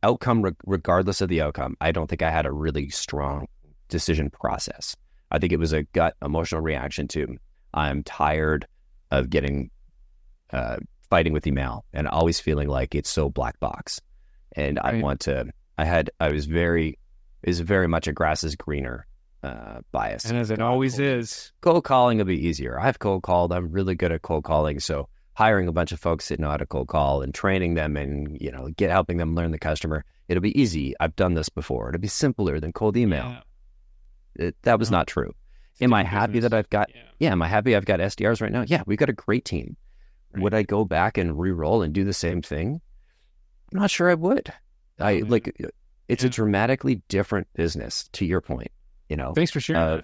Outcome, regardless of the outcome, I don't think I had a really strong decision process. I think it was a gut emotional reaction to, I'm tired of getting, fighting with email and always feeling like it's so black box. And right. It was very much a grass is greener bias. And as it always is. Cold calling will be easier. I've cold called. I'm really good at cold calling. So hiring a bunch of folks that know how to cold call and training them and, helping them learn the customer, it'll be easy. I've done this before. It'll be simpler than cold email. Yeah. That was not true. Am I happy that I've got, am I happy I've got SDRs right now? Yeah, we've got a great team. Right. Would I go back and re-roll and do the same thing? I'm not sure I would. It's a dramatically different business, to your point, Thanks for sharing.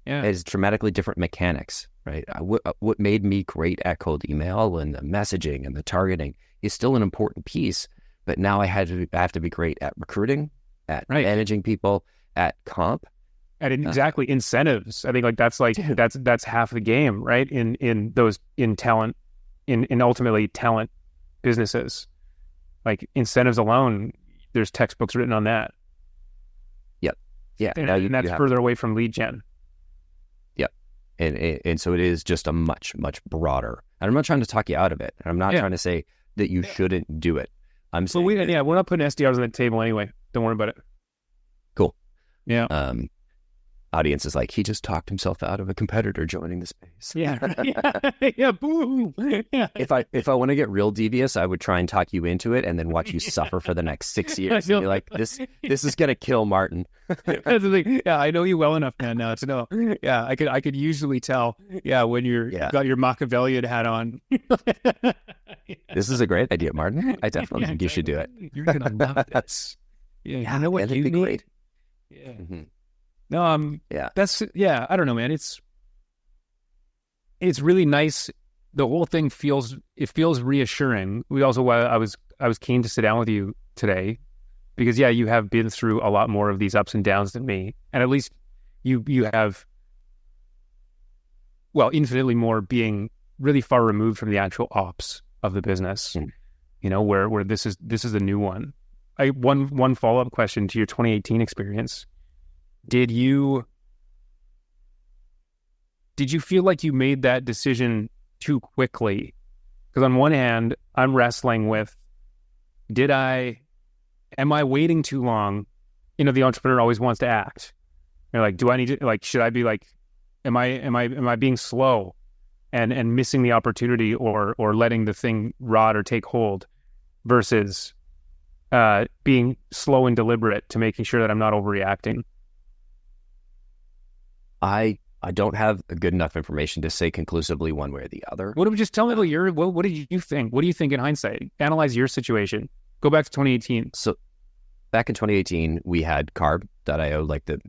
It's dramatically different mechanics, right? What made me great at cold email and the messaging and the targeting is still an important piece, but now I have to be great at recruiting, at managing people, at comp. At exactly incentives. I think that's half the game, right? In talent, in ultimately talent businesses, like incentives alone, there's textbooks written on that. Yep. Yeah. And that's further away from lead gen. Yep. And so it is just a much, much broader, and I'm not trying to talk you out of it. I'm not trying to say that you shouldn't do it. I'm saying we're not putting SDRs on the table anyway. Don't worry about it. Cool. Yeah. Audience is like, he just talked himself out of a competitor joining the space. Yeah. Boom. Yeah. If I want to get real devious, I would try and talk you into it and then watch you suffer for the next 6 years. And be like, this is gonna kill Martin. That's the thing. Yeah, I know you well enough, man, now to know. Yeah, I could usually tell. Yeah, when you've got your Machiavellian hat on. This is a great idea, Martin. I definitely think you should do it. You're gonna love this. Yeah, you know what you need. Great. Yeah. Mm-hmm. No, I don't know, man. It's really nice. The whole thing feels reassuring. I was keen to sit down with you today because you have been through a lot more of these ups and downs than me. And at least you have, infinitely more, being really far removed from the actual ops of the business. Where this is a new one. One follow-up question to your 2018 experience. Did you feel like you made that decision too quickly? Because on one hand, I'm wrestling with, am I waiting too long? The entrepreneur always wants to act. You're like, do I need to, should I be am I being slow and missing the opportunity or letting the thing rot or take hold versus being slow and deliberate to making sure that I'm not overreacting? I I don't have a good enough information to say conclusively one way or the other. What just tell me about what did you think? What do you think in hindsight? Analyze your situation. Go back to 2018. So back in 2018, we had Carb.io, like the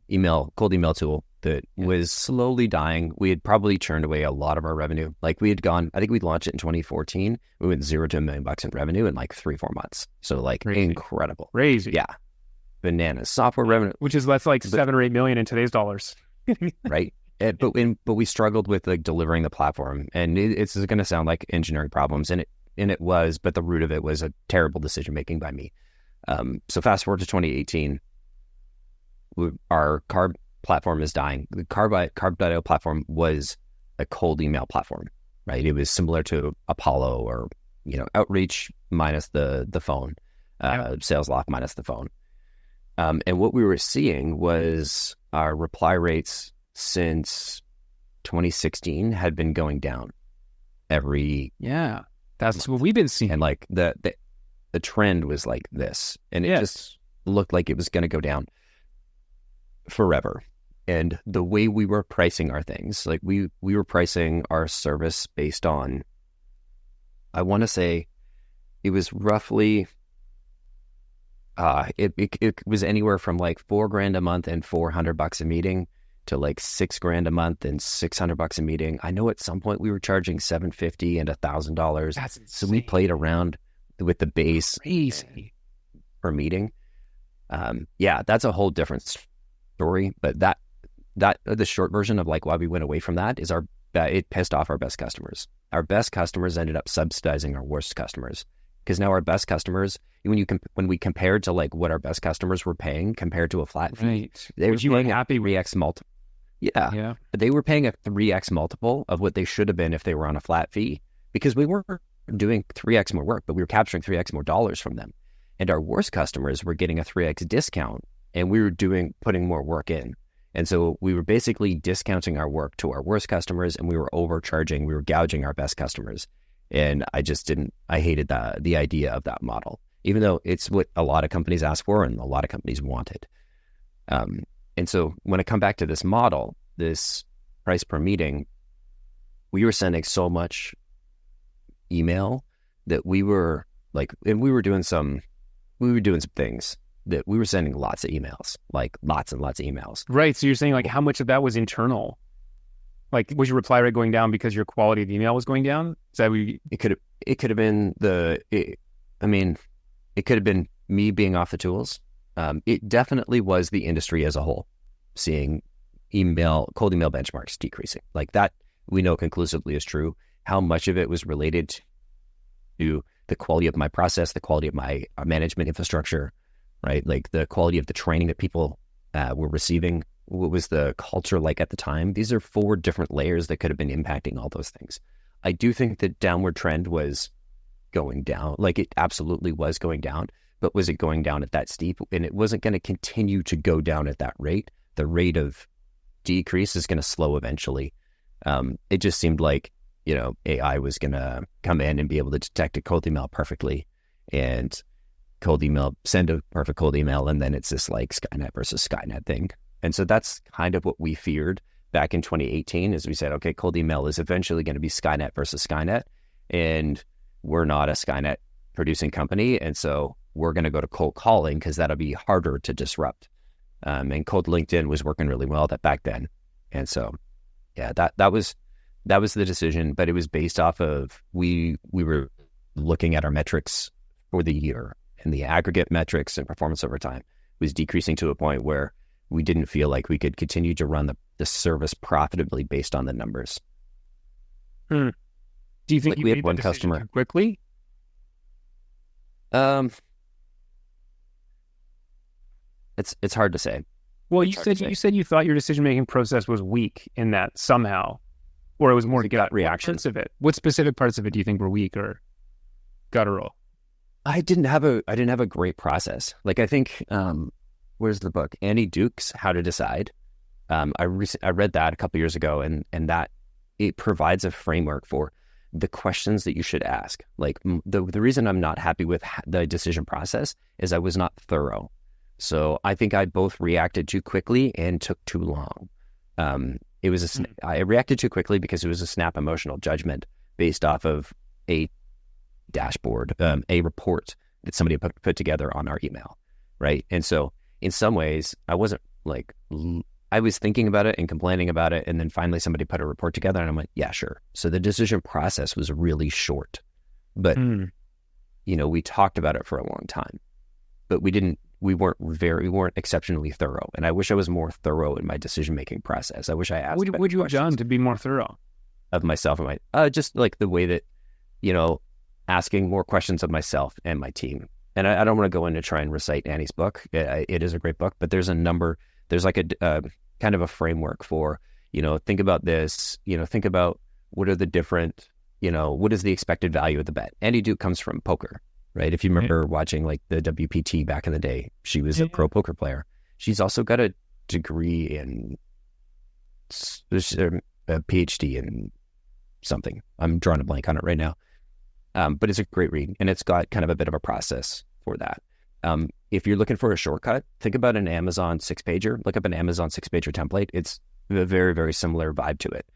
cold email tool that was slowly dying. We had probably churned away a lot of our revenue. Like I think we'd launched it in 2014. We went $0 to $1 million in revenue in like 3-4 months. So like incredible. Crazy. Yeah. Bananas. Software revenue. That's like 7 or 8 million in today's dollars. Right. But we struggled with like delivering the platform, and it's going to sound like engineering problems, and it was, but the root of it was a terrible decision making by me. So fast forward to 2018, our Carb platform is dying. The Carb.io platform was a cold email platform, right? It was similar to Apollo or Outreach minus the phone, SalesLoft minus the phone. And what we were seeing was our reply rates since 2016 had been going down that's what we've been seeing. And like the trend was like this, and it just looked like it was going to go down forever. And the way we were pricing our things, like we were pricing our service based on, I want to say it was roughly it was anywhere from like $4,000 a month and $400 a meeting to like $6,000 a month and $600 a meeting. I know at some point we were charging $750 and $1,000. That's insane. So we played around with the base per meeting. That's a whole different story. But that the short version of like why we went away from that is it pissed off our best customers. Our best customers ended up subsidizing our worst customers, because now our best customers, when we compared to like what our best customers were paying compared to a flat fee, they were paying a 3x multiple. Yeah. But they were paying a 3x multiple of what they should have been if they were on a flat fee, because we weren't doing 3x more work, but we were capturing 3x more dollars from them. And our worst customers were getting a 3x discount, and we were putting more work in. And so we were basically discounting our work to our worst customers, and we were overcharging, we were gouging our best customers. And I hated the idea of that model, even though it's what a lot of companies ask for and a lot of companies wanted. And so when I come back to this model, this price per meeting, we were sending so much email that we were doing some things that we were sending lots of emails, like lots and lots of emails. Right. So you're saying like how much of that was internal? Like, was your reply rate going down because your quality of the email was going down? Is that it could have been it could have been me being off the tools. It definitely was the industry as a whole seeing cold email benchmarks decreasing. Like that, we know conclusively is true. How much of it was related to the quality of my process, the quality of my management infrastructure, right? Like the quality of the training that people were receiving. What was the culture like at the time? These are 4 different layers that could have been impacting all those things. I do think the downward trend was going down. Like it absolutely was going down, but was it going down at that steep? And it wasn't going to continue to go down at that rate. The rate of decrease is going to slow eventually. It just seemed like, AI was going to come in and be able to detect a cold email perfectly, and send a perfect cold email. And then it's this like Skynet versus Skynet thing. And so that's kind of what we feared back in 2018, is we said, okay, cold email is eventually going to be Skynet versus Skynet. And we're not a Skynet producing company. And so we're going to go to cold calling, because that'll be harder to disrupt. And cold LinkedIn was working really well back then. And so, that was the decision, but it was based off of, we were looking at our metrics for the year, and the aggregate metrics and performance over time was decreasing to a point where we didn't feel like we could continue to run the service profitably based on the numbers. Do you think like we had one customer quickly? It's hard to say. Well, you said you thought your decision-making process was weak in that somehow, or it was more gut reactions of it. What specific parts of it do you think were weak or guttural? I didn't have a great process. Like I think, where's the book? Andy Duke's How to Decide. I read that a couple years ago, and that it provides a framework for the questions that you should ask. Like the reason I'm not happy with the decision process is I was not thorough. So I think I both reacted too quickly and took too long. It was I reacted too quickly because it was a snap emotional judgment based off of a dashboard, a report that somebody put together on our email, right? And so in some ways, I wasn't like, I was thinking about it and complaining about it, and then finally somebody put a report together and I went, yeah, sure. So the decision process was really short, but we talked about it for a long time, but we weren't exceptionally thorough. And I wish I was more thorough in my decision-making process. I wish I asked Would you have done to be more thorough? Of myself and my, just like the way that, asking more questions of myself and my team. And I don't want to go in to try and recite Annie's book. It is a great book, but there's like a kind of a framework for, think about this, think about what are the different, what is the expected value of the bet? Annie Duke comes from poker, right? If you remember watching like the WPT back in the day, she was a pro poker player. She's also got a degree in, a PhD in something. I'm drawing a blank on it right now. But it's a great read, and it's got kind of a bit of a process for that. If you're looking for a shortcut, think about an Amazon 6-pager. Look up an Amazon 6-pager template. It's a very, very similar vibe to it.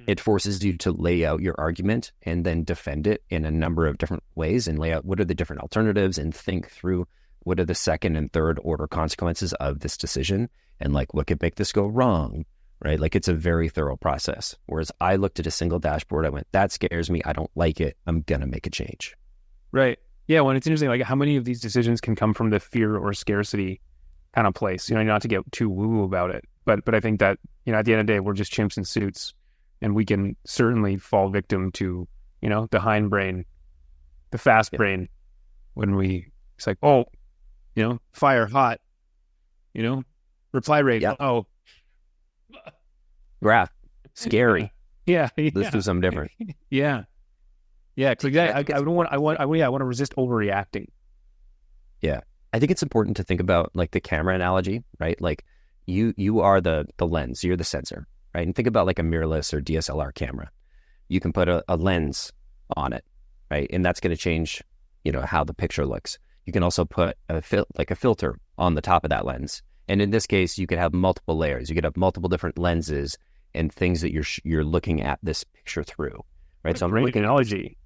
It forces you to lay out your argument and then defend it in a number of different ways and lay out what are the different alternatives and think through what are the second and third order consequences of this decision and like what could make this go wrong, right? Like it's a very thorough process. Whereas I looked at a single dashboard, I went, that scares me. I don't like it. I'm going to make a change. Right. Yeah. Well, it's interesting, like how many of these decisions can come from the fear or scarcity kind of place, not to get too woo about it. But I think that, at the end of the day, we're just chimps in suits, and we can certainly fall victim to, the hindbrain, the fast brain, when it's like, fire hot, reply rate. Yep. Oh, graph, scary. Yeah. Let's do something different. Yeah. Yeah. Cause I want to resist overreacting. Yeah. I think it's important to think about like the camera analogy, right? Like you are the lens, you're the sensor, right? And think about like a mirrorless or DSLR camera. You can put a lens on it, right? And that's going to change, how the picture looks. You can also put a filter on the top of that lens. And in this case, you could have multiple layers. You could have multiple different lenses and things that you're looking at this picture through, right? So great analogy.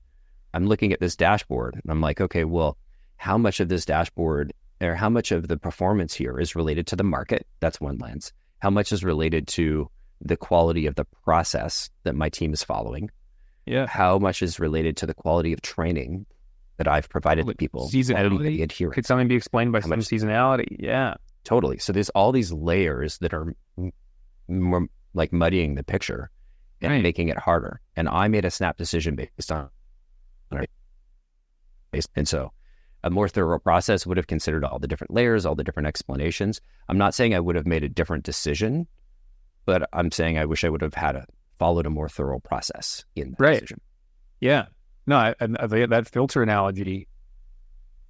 I'm looking at this dashboard and I'm like, okay, well, how much of this dashboard or how much of the performance here is related to the market? That's one lens. How much is related to the quality of the process that my team is following? Yeah. How much is related to the quality of training that I've provided to people? Seasonality. Could something be explained by some seasonality? Yeah. Totally. So there's all these layers that are more like muddying the picture and making it harder. And I made a snap decision based on it. And so a more thorough process would have considered all the different layers, all the different explanations. I'm not saying I would have made a different decision, but I'm saying I wish I would have followed a more thorough process in that decision. Yeah. No, I that filter analogy,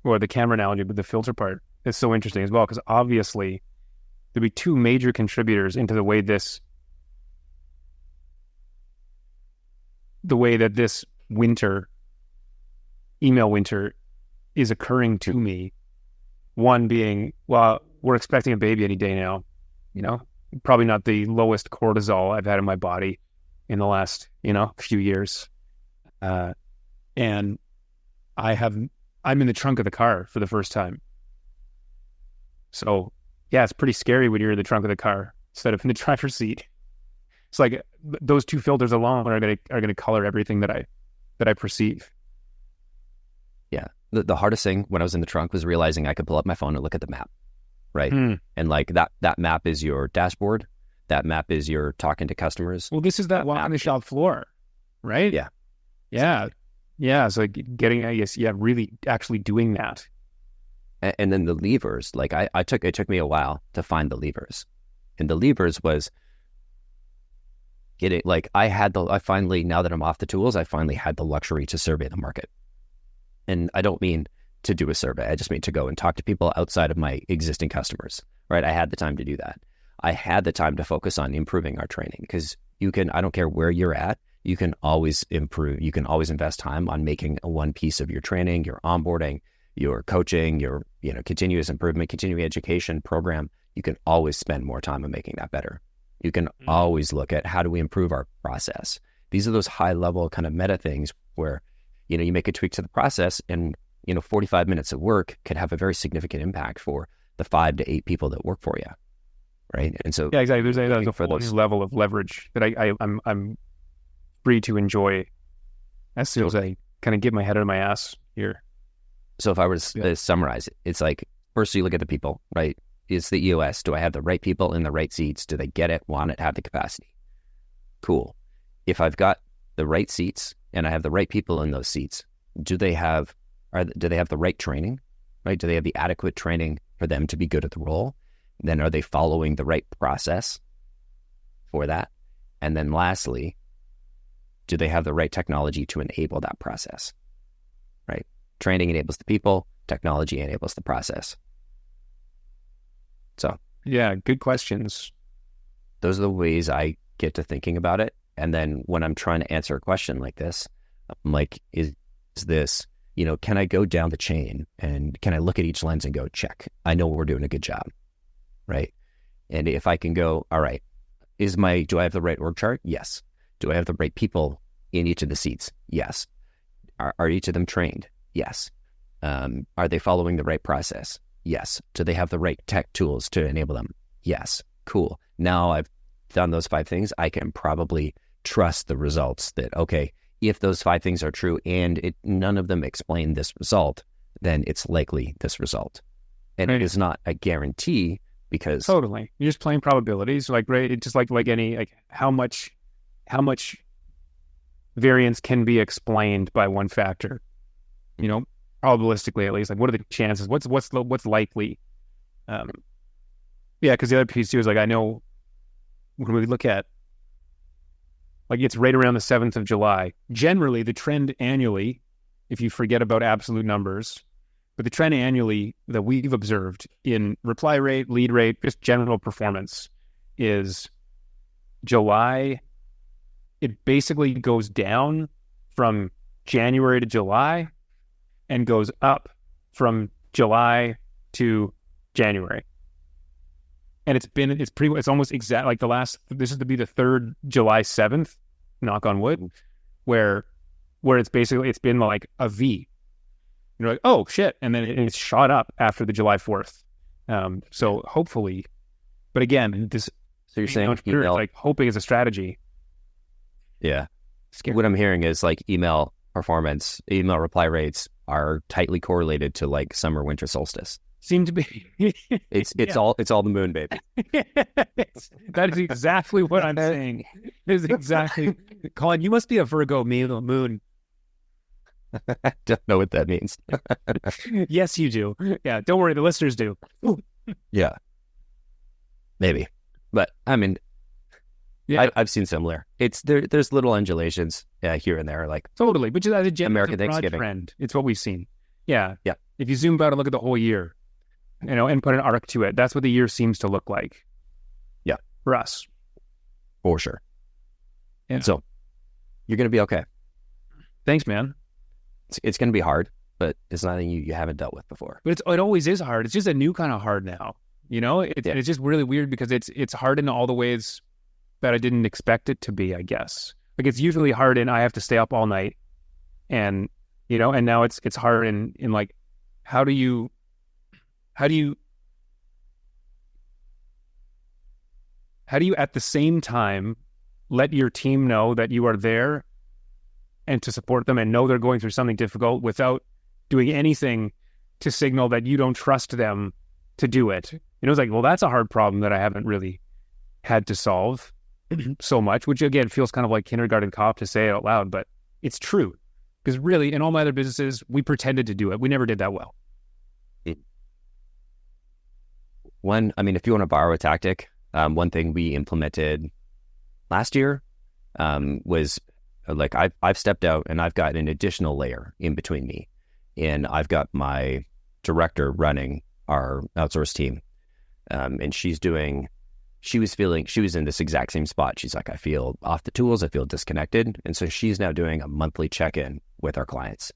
or the camera analogy, but the filter part is so interesting as well, because obviously there'd be two major contributors into the way that this email winter is occurring to me. One being, well, we're expecting a baby any day now, probably not the lowest cortisol I've had in my body in the last, few years. And I'm in the trunk of the car for the first time. So yeah, it's pretty scary when you're in the trunk of the car instead of in the driver's seat. It's like those two filters alone are going to color everything that I perceive. Yeah. The hardest thing when I was in the trunk was realizing I could pull up my phone and look at the map, right? And like that map is your dashboard. That map is your talking to customers. Well, this is that walk on the shop floor, right? Yeah. Yeah. Yeah. So getting, I guess, really actually doing that. And then the levers, like it took me a while to find the levers. And the levers was getting, like I finally, now that I'm off the tools, I finally had the luxury to survey the market. And I don't mean to do a survey. I just mean to go and talk to people outside of my existing customers, right? I had the time to do that. I had the time to focus on improving our training because I don't care where you're at, you can always improve. You can always invest time on making one piece of your training, your onboarding, your coaching, your continuous improvement, continuing education program. You can always spend more time on making that better. You can always look at how do we improve our process. These are those high level kind of meta things where, you make a tweak to the process and, 45 minutes of work could have a very significant impact for the 5 to 8 people that work for you. Right. And so, yeah, exactly. There's a full new level of leverage that I'm free to enjoy as soon as I kind of get my head out of my ass here. So if I were to summarize it, it's like, first you look at the people, right? It's the EOS. Do I have the right people in the right seats? Do they get it, want it, have the capacity? Cool. If I've got the right seats and I have the right people in those seats, do they have the right training, right? Do they have the adequate training for them to be good at the role? Then are they following the right process for that? And then lastly, do they have the right technology to enable that process, right? Training enables the people, technology enables the process. So yeah, good questions. Those are the ways I get to thinking about it. And then when I'm trying to answer a question like this, I'm like, is this, can I go down the chain and can I look at each lens and go, check, I know we're doing a good job, right? And if I can go, all right, do I have the right org chart? Yes. Do I have the right people in each of the seats? Yes. Are each of them trained? Yes. Are they following the right process? Yes. Do they have the right tech tools to enable them? Yes. Cool. Now I've done those 5 things. I can probably trust the results that, okay, if those 5 things are true and none of them explain this result, then it's likely this result. And It is not a guarantee because... Totally. You're just playing probabilities. Like, right, it's just like any, like how much variance can be explained by one factor, probabilistically at least. Like, what are the chances? What's likely? Yeah, because the other piece too is like, I know when we look at, like, it's right around the 7th of July. Generally, the trend annually, if you forget about absolute numbers, but the trend annually that we've observed in reply rate, lead rate, just general performance is July. It basically goes down from January to July and goes up from July to January. And it's almost exact, like this is to be the 3rd July 7th, knock on wood, where it's been like a V. Like, oh shit. And then it's shot up after the July 4th. So hopefully, but again, so you're saying email, like hoping is a strategy. Yeah. Scary. What I'm hearing is like email performance, email reply rates are tightly correlated to like summer, winter solstice. Seem to be. It's all the moon, baby. That is exactly what I'm saying. It is exactly. Colin, you must be a Virgo moon. I don't know what that means. Yes, you do. Yeah, don't worry, the listeners do. Yeah, maybe, but I mean, yeah, I've seen similar. There's little undulations here and there, like totally, but just as a general American Thanksgiving trend, it's what we've seen. Yeah, yeah. If you zoom out and look at the whole year, and put an arc to it, that's what the year seems to look like. Yeah, for us, for sure. Yeah. So you're gonna be okay. Thanks, man. It's gonna be hard, but it's nothing you haven't dealt with before. But it always is hard. It's just a new kind of hard now. It's just really weird because it's hard in all the ways that I didn't expect it to be, I guess. Like, it's usually hard in I have to stay up all night, and and now it's hard in like how do you at the same time let your team know that you are there and to support them and know they're going through something difficult without doing anything to signal that you don't trust them to do it? It's like, well, that's a hard problem that I haven't really had to solve so much, which again feels kind of like kindergarten cop to say it out loud, but it's true. Because really, in all my other businesses, we pretended to do it. We never did that well. If you want to borrow a tactic, one thing we implemented last year was like I've stepped out and I've got an additional layer in between me, and I've got my director running our outsourced team, and she was in this exact same spot. She's like, I feel off the tools, I feel disconnected, and so she's now doing a monthly check-in with our clients,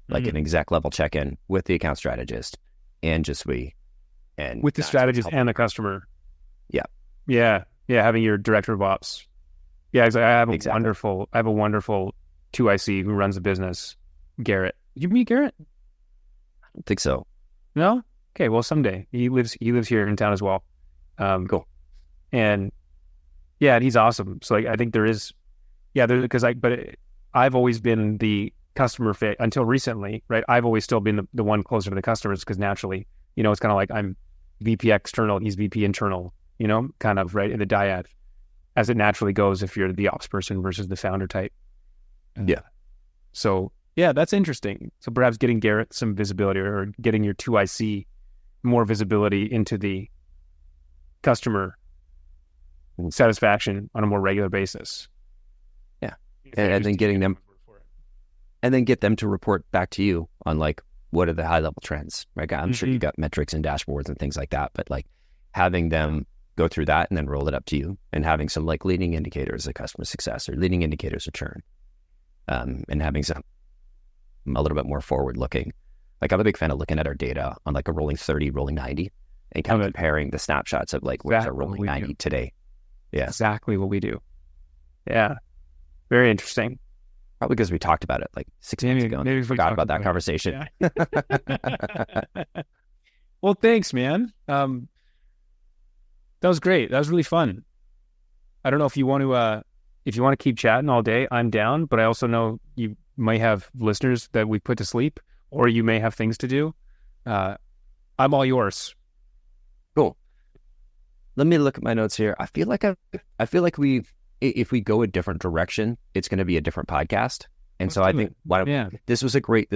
like an exec level check-in with the account strategist and just with the strategist and the customer. Yeah. Yeah. having your director of ops. Yeah, I have a Exactly. wonderful 2IC who runs the business, Garrett. Did you meet Garrett? I don't think so. No? Okay, well, someday. He lives here in town as well. Cool. And yeah, and he's awesome. So like, I think there is, I've always been the customer fit until recently, right? I've always still been the one closer to the customers because naturally, it's kind of like I'm VP external, he's VP internal, kind of right in the dyad as it naturally goes if you're the ops person versus the founder type. Yeah. So yeah, that's interesting. So perhaps getting Garrett some visibility or getting your 2IC more visibility into the customer satisfaction on a more regular basis. Yeah. And then getting them, and then get them to report back to you on like, what are the high level trends, right? I'm sure you've got metrics and dashboards and things like that, but like having them go through that and then roll it up to you and having some like leading indicators of customer success or leading indicators of churn, and having some a little bit more forward looking. Like I'm a big fan of looking at our data on like a rolling 30, rolling 90 and kind of comparing the snapshots of like, what's our rolling 90 today? Yeah. Exactly what we do. Yeah. Very interesting. Probably because we talked about it like 6 months ago. Maybe we forgot about that conversation. Yeah. Well, thanks, man. That was great. That was really fun. I don't know if you want to keep chatting all day, I'm down, but I also know you might have listeners that we put to sleep or you may have things to do. I'm all yours. Cool. Let me look at my notes here. I feel like if we go a different direction, it's going to be a different podcast. And so I think this was a great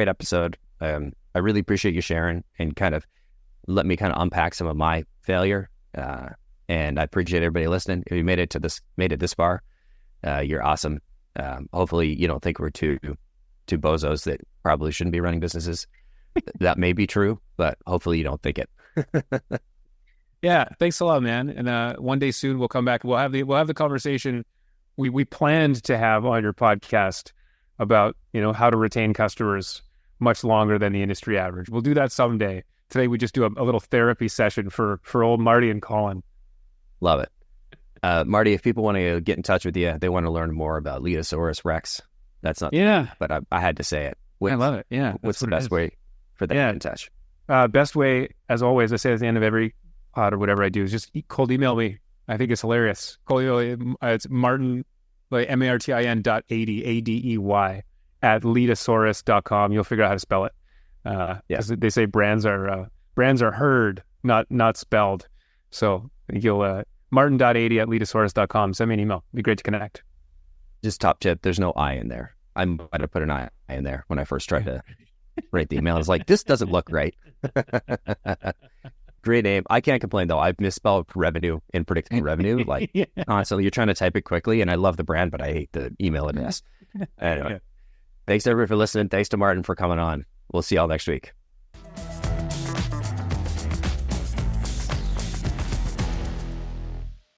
episode. I really appreciate you sharing and kind of let me kind of unpack some of my failure. And I appreciate everybody listening. If you made it this far, you're awesome. Hopefully you don't think we're two bozos that probably shouldn't be running businesses. That may be true, but hopefully you don't think it. Yeah, thanks a lot, man. And one day soon we'll come back. We'll have the conversation we planned to have on your podcast about how to retain customers much longer than the industry average. We'll do that someday. Today we just do a little therapy session for old Marty and Colin. Love it. Marty, if people want to get in touch with you, they want to learn more about Leadosaurus Rex. That's not, but I had to say it. I love it. Yeah. What's the best way for them to get in touch? Best way, as always, I say at the end of every pod or whatever I do, is just cold email me. I think it's hilarious. Cold email, it's Martin, like MARTIN .Adey, ADEY at leadosaurus.com. You'll figure out how to spell it. Because they say brands are heard, not spelled. So you'll martin.adey at leadosaurus.com. Send me an email. It'd be great to connect. Just top tip, there's no I in there. I might have put an I in there when I first tried to write the email. I was like, this doesn't look right. Great name. I can't complain though. I've misspelled revenue in predictable revenue. Like constantly, you're trying to type it quickly, and I love the brand, but I hate the email address. Anyway, thanks everybody for listening. Thanks to Martin for coming on. We'll see y'all next week.